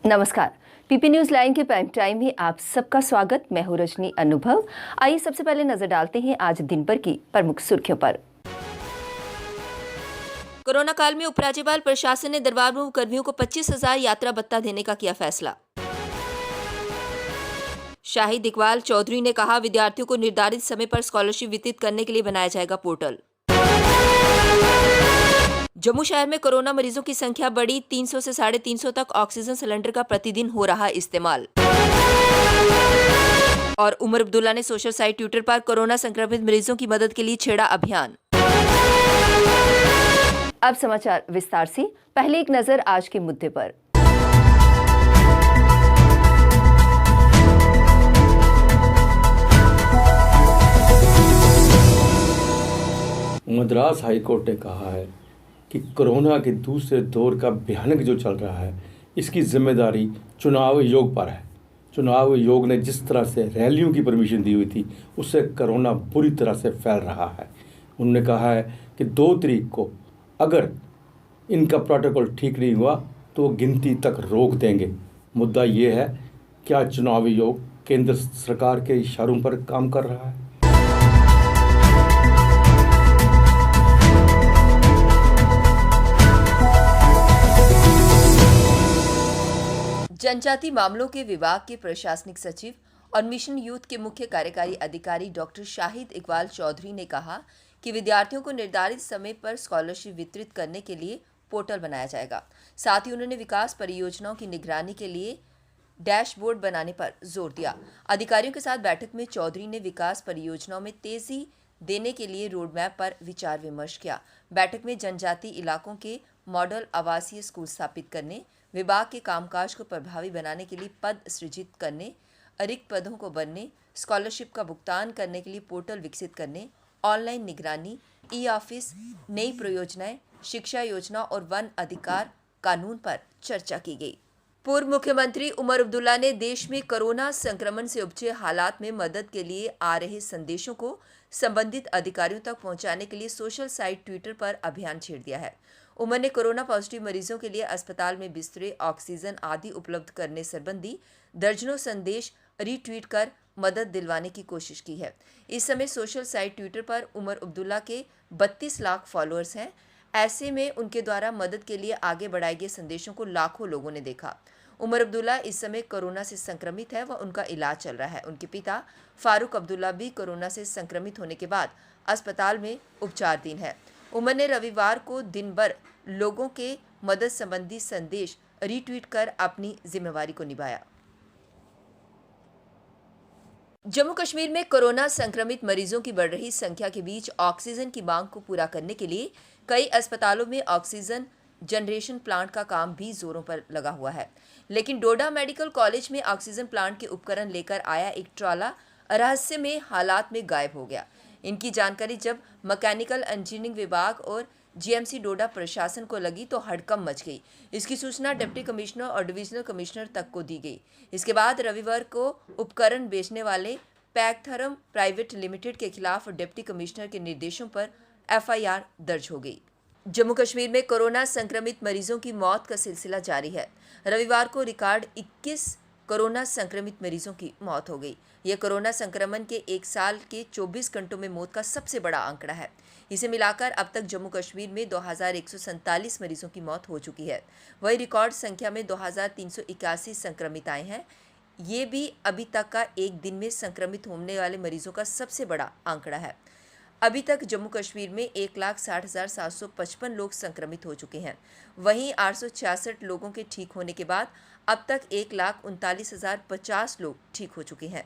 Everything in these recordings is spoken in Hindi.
नमस्कार। पीपी न्यूज लाइन के प्राइम टाइम में आप सबका स्वागत। मैं हूं रजनी अनुभव। आइए सबसे पहले नजर डालते हैं आज दिन भर की प्रमुख सुर्खियों पर। कोरोना काल में उपराज्यपाल प्रशासन ने दरबार में कर्मियों को 25,000 यात्रा भत्ता देने का किया फैसला। शाहिद इकबाल चौधरी ने कहा, विद्यार्थियों को निर्धारित समय पर स्कॉलरशिप वितरित करने के लिए बनाया जाएगा पोर्टल। जम्मू शहर में कोरोना मरीजों की संख्या बढ़ी, 300 से 350 तक ऑक्सीजन सिलेंडर का प्रतिदिन हो रहा इस्तेमाल। और उमर अब्दुल्ला ने सोशल साइट ट्विटर पर कोरोना संक्रमित मरीजों की मदद के लिए छेड़ा अभियान। अब समाचार विस्तार से। पहले एक नजर आज के मुद्दे पर। मद्रास हाईकोर्ट ने कहा है कि कोरोना के दूसरे दौर का भयानक जो चल रहा है, इसकी जिम्मेदारी चुनाव आयोग पर है। चुनाव आयोग ने जिस तरह से रैलियों की परमिशन दी हुई थी, उससे कोरोना बुरी तरह से फैल रहा है। उन्होंने कहा है कि 2 तारीख को अगर इनका प्रोटोकॉल ठीक नहीं हुआ तो वो गिनती तक रोक देंगे। मुद्दा ये है, क्या चुनाव आयोग केंद्र सरकार के इशारों पर काम कर रहा है? जनजाति मामलों के विभाग के प्रशासनिक सचिव और मिशन यूथ के मुख्य कार्यकारी अधिकारी डॉक्टर शाहिद इकबाल चौधरी ने कहा कि विद्यार्थियों को निर्धारित समय पर स्कॉलरशिप वितरित करने के लिए पोर्टल बनाया जाएगा। साथ ही उन्होंने विकास परियोजनाओं की निगरानी के लिए डैशबोर्ड बनाने पर जोर दिया। अधिकारियों के साथ बैठक में चौधरी ने विकास परियोजनाओं में तेजी देने के लिए रोड मैप पर विचार विमर्श किया। बैठक में जनजाति इलाकों के मॉडल आवासीय स्कूल स्थापित करने, विभाग के कामकाज को प्रभावी बनाने के लिए पद सृजित करने, रिक्त पदों को भरने, स्कॉलरशिप का भुगतान करने के लिए पोर्टल विकसित करने, ऑनलाइन निगरानी, ई ऑफिस, नई परियोजनाएं, शिक्षा योजना और वन अधिकार कानून पर चर्चा की गई। पूर्व मुख्यमंत्री उमर अब्दुल्ला ने देश में कोरोना संक्रमण से उपजे हालात में मदद के लिए आ रहे संदेशों को संबंधित अधिकारियों तक पहुंचाने के लिए सोशल साइट ट्विटर पर अभियान छेड़ दिया है। उमर ने कोरोना पॉजिटिव मरीजों के लिए अस्पताल में बिस्तरे, ऑक्सीजन आदि उपलब्ध करने संबंधी दर्जनों संदेश रीट्वीट कर मदद दिलवाने की कोशिश की है। इस समय सोशल साइट ट्विटर पर उमर अब्दुल्ला के 32 लाख फॉलोअर्स हैं। ऐसे में उनके द्वारा मदद के लिए आगे बढ़ाए गए संदेशों को लाखों लोगों ने देखा। उमर अब्दुल्ला इस समय कोरोना से संक्रमित है व उनका इलाज चल रहा है। उनके पिता फारूक अब्दुल्ला भी कोरोना से संक्रमित होने के बाद अस्पताल में उपचाराधीन है। उमर ने रविवार को दिन भर लोगों के मदद संबंधी संदेश रीट्वीट कर अपनी जिम्मेवारी को निभाया। जम्मू कश्मीर में कोरोना संक्रमित मरीजों की बढ़ रही संख्या के बीच ऑक्सीजन की मांग को पूरा करने के लिए कई अस्पतालों में ऑक्सीजन जनरेशन प्लांट का काम भी जोरों पर लगा हुआ है। लेकिन डोडा मेडिकल कॉलेज में ऑक्सीजन प्लांट के उपकरण लेकर आया एक ट्राला रहस्यमय हालात में गायब हो गया। इनकी जानकारी जब मैकेनिकल इंजीनियरिंग विभाग और जीएमसी डोडा प्रशासन को लगी तो हड़कंप मच गई। इसकी सूचना डिप्टी कमिश्नर और डिविजनल कमिश्नर तक को दी गई। इसके बाद रविवार को उपकरण बेचने वाले पैकथरम प्राइवेट लिमिटेड के खिलाफ डिप्टी कमिश्नर के निर्देशों पर एफआईआर दर्ज हो गई। जम्मू कश्मीर में कोरोना संक्रमित मरीजों की मौत का सिलसिला जारी है। रविवार को रिकॉर्ड 21 कोरोना संक्रमित मरीजों की मौत हो गई। यह कोरोना संक्रमण के 1 साल के 24 घंटों में मौत का सबसे बड़ा आंकड़ा है। इसे मिलाकर अब तक जम्मू कश्मीर में 2147 मरीजों की मौत हो चुकी है। वही रिकॉर्ड संख्या में 2381 संक्रमित आए हैं। ये भी अभी तक का एक दिन में संक्रमित होने वाले मरीजों का सबसे बड़ा आंकड़ा है। अभी तक जम्मू कश्मीर में 1,60,755 लोग संक्रमित हो चुके हैं। वहीं 866 लोगों के ठीक होने के बाद अब तक 1,39,050 लोग ठीक हो चुके हैं।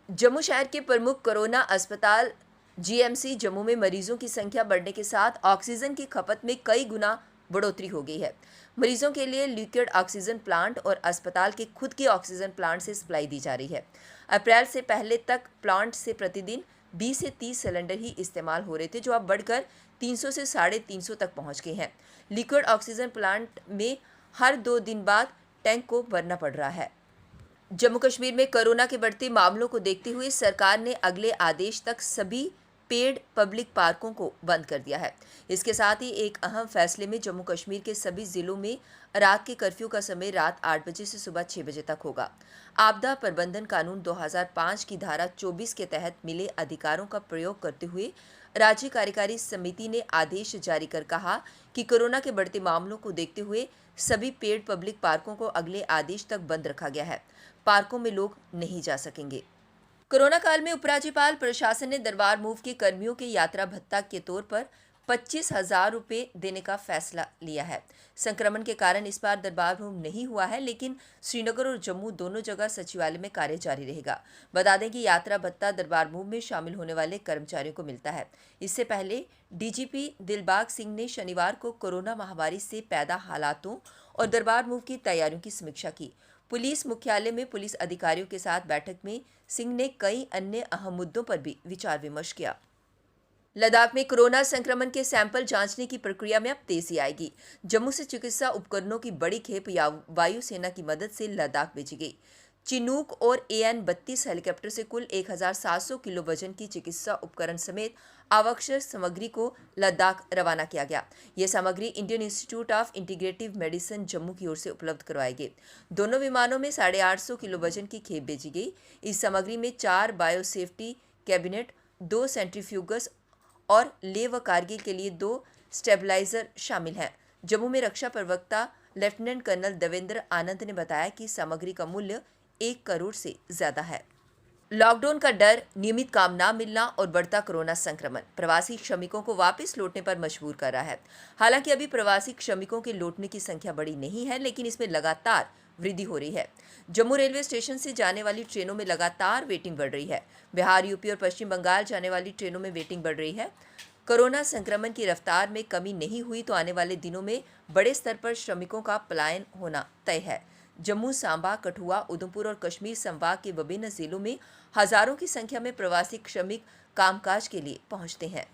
जम्मू शहर के प्रमुख कोरोना अस्पताल जीएमसी जम्मू में मरीजों की संख्या बढ़ने के साथ ऑक्सीजन की खपत में कई गुना बढ़ोतरी हो गई है। मरीजों के लिए लिक्विड ऑक्सीजन प्लांट और अस्पताल के खुद के ऑक्सीजन प्लांट से सप्लाई दी जा रही है। अप्रैल से पहले तक प्लांट से प्रतिदिन 20 से 30 सिलेंडर ही इस्तेमाल हो रहे थे, जो अब बढ़कर 300 से 350 तक पहुंच गए हैं। लिक्विड ऑक्सीजन प्लांट में हर 2 दिन बाद टैंक को भरना पड़ रहा है। जम्मू कश्मीर में कोरोना के बढ़ते मामलों को देखते हुए सरकार ने अगले आदेश तक सभी पेड पब्लिक पार्कों को बंद कर दिया है। इसके साथ ही एक अहम फैसले में जम्मू कश्मीर के सभी जिलों में रात के कर्फ्यू का समय रात 8 बजे से सुबह 6 बजे तक होगा। आपदा प्रबंधन कानून 2005 की धारा 24 के तहत मिले अधिकारों का प्रयोग करते हुए राज्य कार्यकारी समिति ने आदेश जारी कर कहा कि कोरोना के बढ़ते मामलों को देखते हुए सभी पेड पब्लिक पार्कों को अगले आदेश तक बंद रखा गया है। पार्कों में लोग नहीं जा सकेंगे। कोरोना काल में उपराज्यपाल प्रशासन ने दरबार मूव के कर्मियों के यात्रा भत्ता के तौर पर 25,000 रुपये देने का फैसला लिया है। संक्रमण के कारण इस बार दरबार मूव नहीं हुआ है, लेकिन श्रीनगर और जम्मू दोनों जगह सचिवालय में कार्य जारी रहेगा। बता दें कि यात्रा भत्ता दरबार मूव में शामिल होने वाले कर्मचारियों को मिलता है। इससे पहले डीजीपी दिलबाग सिंह ने शनिवार को कोरोना महामारी से पैदा हालातों और दरबार मूव की तैयारियों की समीक्षा की। पुलिस मुख्यालय में पुलिस अधिकारियों के साथ बैठक में सिंह ने कई अन्य अहम मुद्दों पर भी विचार विमर्श किया। लद्दाख में कोरोना संक्रमण के सैंपल जांचने की प्रक्रिया में अब तेजी आएगी। जम्मू से चिकित्सा उपकरणों की बड़ी खेप वायुसेना की मदद से लद्दाख भेजी गई। चिनूक और AN-32 हेलीकॉप्टर से कुल 1,700 किलो वजन की चिकित्सा उपकरण समेत आवश्यक सामग्री को लद्दाख रवाना किया गया। ये सामग्री Indian institute of integrative medicine Jammu की ओर से उपलब्ध करवाई गई। दोनों विमानों में 850 किलो वजन की खेप भेजी गई। इस सामग्री में 4 बायोसेफ्टी कैबिनेट, 2 सेंट्रीफ्यूगस और लेह व कारगिल के लिए 2 स्टेबलाइजर शामिल हैं। जम्मू में रक्षा प्रवक्ता लेफ्टिनेंट कर्नल देवेंद्र आनंद ने बताया कि सामग्री का मूल्य 1 करोड़ से ज्यादा है। लॉकडाउन का डर, नियमित काम न मिलना और बढ़ता कोरोना संक्रमण प्रवासी श्रमिकों को वापस लौटने पर मजबूर कर रहा है। हालांकि अभी प्रवासी श्रमिकों के लौटने की संख्या बड़ी नहीं है, लेकिन इसमें लगातार वृद्धि हो रही है। जम्मू रेलवे स्टेशन से जाने वाली ट्रेनों में लगातार वेटिंग बढ़ रही है। बिहार, यूपी और पश्चिम बंगाल जाने वाली ट्रेनों में वेटिंग बढ़ रही है। कोरोना संक्रमण की रफ्तार में कमी नहीं हुई तो आने वाले दिनों में बड़े स्तर पर श्रमिकों का पलायन होना तय है। जम्मू, सांबा, कठुआ, उधमपुर और कश्मीर संभाग के विभिन्न जिलों में हजारों की संख्या में प्रवासी श्रमिक कामकाज के लिए पहुंचते हैं।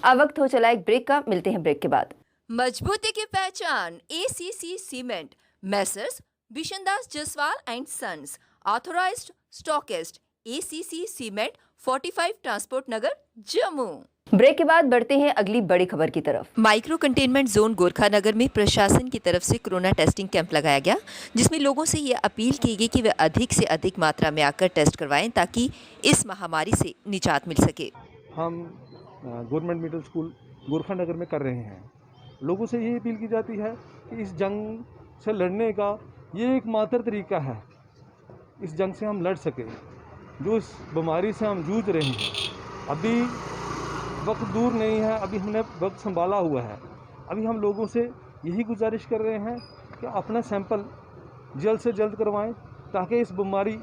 अब वक्त हो चला एक ब्रेक का, मिलते हैं ब्रेक के बाद। मजबूती की पहचान ACC cement, messrs Bishandas Jaswal and sons, authorised stockist, ACC cement, 45 transport Nagar, Jammu. Break के बाद बढ़ते हैं अगली बड़ी खबर की तरफ। Micro containment zone Gorkha Nagar में प्रशासन की तरफ से कोरोना टेस्टिंग कैंप लगाया गया, जिसमें लोगों से ये अपील की गई कि वे अधिक से अधिक मात्रा में आकर टेस्ट करवाएं ताकि इस महामारी से निजात मिल सके। हम government middle school Gorkha Nagar में कर रहे हैं। लोगों से ये अपील की जाती है कि इस जंग से लड़ने का ये एकमात्र तरीका है, इस जंग से हम लड़ सकें। जो इस बीमारी से हम जूझ रहे हैं, अभी वक्त दूर नहीं है, अभी हमने वक्त संभाला हुआ है। अभी हम लोगों से यही गुजारिश कर रहे हैं कि अपना सैंपल जल्द से जल्द करवाएं ताकि इस बीमारी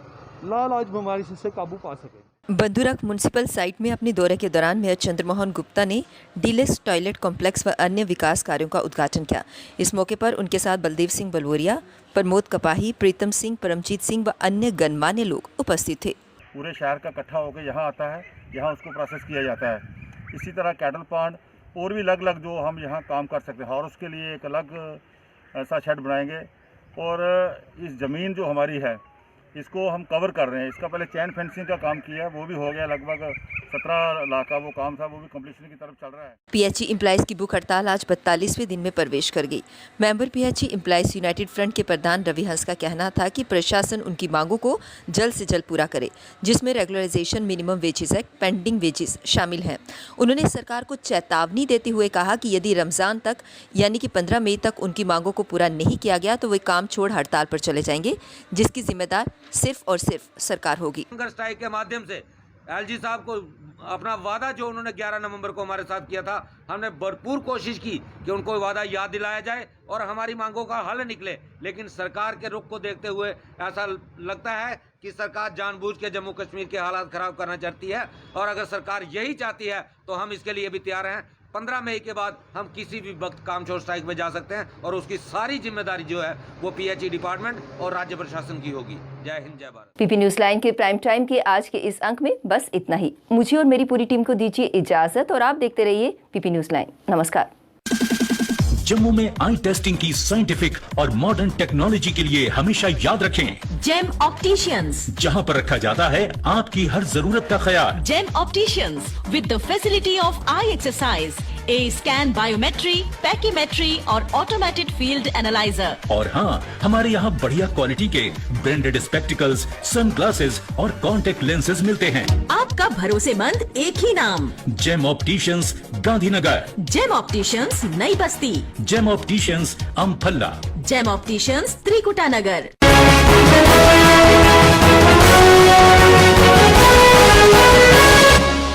लाइलाज बीमारी से काबू पा सकें। बंदूरख म्युनिसिपल साइट में अपने दौरे के दौरान मेयर चंद्रमोहन गुप्ता ने डीलक्स टॉयलेट कॉम्प्लेक्स व अन्य विकास कार्यों का उद्घाटन किया। इस मौके पर उनके साथ बलदेव सिंह बलवरिया, प्रमोद कपाही, प्रीतम सिंह, परमजीत सिंह व अन्य गणमान्य लोग उपस्थित थे। पूरे शहर का इकट्ठा होकर यहाँ आता है, यहाँ उसको प्रोसेस किया जाता है। इसी तरह कैटल पॉन्ड और भी अलग अलग जो हम यहाँ काम कर सकते हैं, और उसके लिए एक अलग ऐसा शेड बनाएंगे। और इस ज़मीन जो हमारी है इसको हम कवर कर रहे हैं। इसका पहले चैन फेंसिंग का काम किया, वो भी हो गया, लगभग 17 लाख का वो काम था, वो भी कंप्लीशन की तरफ चल रहा है। PHE एम्प्लॉइज की भूख हड़ताल आज 42वें दिन में प्रवेश कर गई। Member PHE employees United front के प्रधान रवि हंस का कहना था कि प्रशासन उनकी मांगों को जल्द से जल्द पूरा करे, जिसमें regularisation, minimum wages act, pending wages शामिल हैं। उन्होंने सरकार को चेतावनी देते हुए कहा कि यदि रमजान तक यानी कि 15 मई तक उनकी मांगों को पूरा नहीं किया गया तो वे काम छोड़ हड़ताल पर चले जाएंगे, जिसकी जिम्मेदार सिर्फ और सिर्फ सरकार होगी। हंगर स्ट्राइक के माध्यम से LG साहब को अपना वादा जो उन्होंने 11 नवंबर को हमारे साथ किया था, हमने भरपूर कोशिश की कि उनको वादा याद दिलाया जाए और हमारी मांगों का हल निकले। लेकिन सरकार के रुख को देखते हुए ऐसा लगता है कि सरकार जानबूझ के जम्मू कश्मीर के हालात खराब करना चाहती है, और अगर सरकार यही चाहती है तो हम इसके लिए भी तैयार हैं। 15 मई के बाद हम किसी भी वक्त काम छोड़ स्ट्राइक में जा सकते हैं, और उसकी सारी जिम्मेदारी जो है वो PHE डिपार्टमेंट और राज्य प्रशासन की होगी। जय हिंद, जय भारत। PP न्यूज लाइन के प्राइम टाइम के आज के इस अंक में बस इतना ही। मुझे और मेरी पूरी टीम को दीजिए इजाजत और आप देखते रहिए PP न्यूज लाइन। नमस्कार। जम्मू में आई टेस्टिंग की साइंटिफिक और मॉडर्न टेक्नोलॉजी के लिए हमेशा याद रखें जेम ऑप्टिशियंस, जहां पर रखा जाता है आपकी हर जरूरत का ख्याल। Gem opticians with the facility of eye exercise, A scan, biometry, pachymetry और ऑटोमेटेड फील्ड एनालाइजर। और हाँ, हमारे यहाँ बढ़िया क्वालिटी के ब्रांडेड स्पेक्टिकल्स, सनग्लासेस और कॉन्टेक्ट लेंसेज मिलते हैं। आपका भरोसेमंद एक ही नाम, Gem opticians, Gandhinagar. Gem opticians, Nai Basti. Gem opticians, Amphalla. Gem opticians, Trikuta नगर।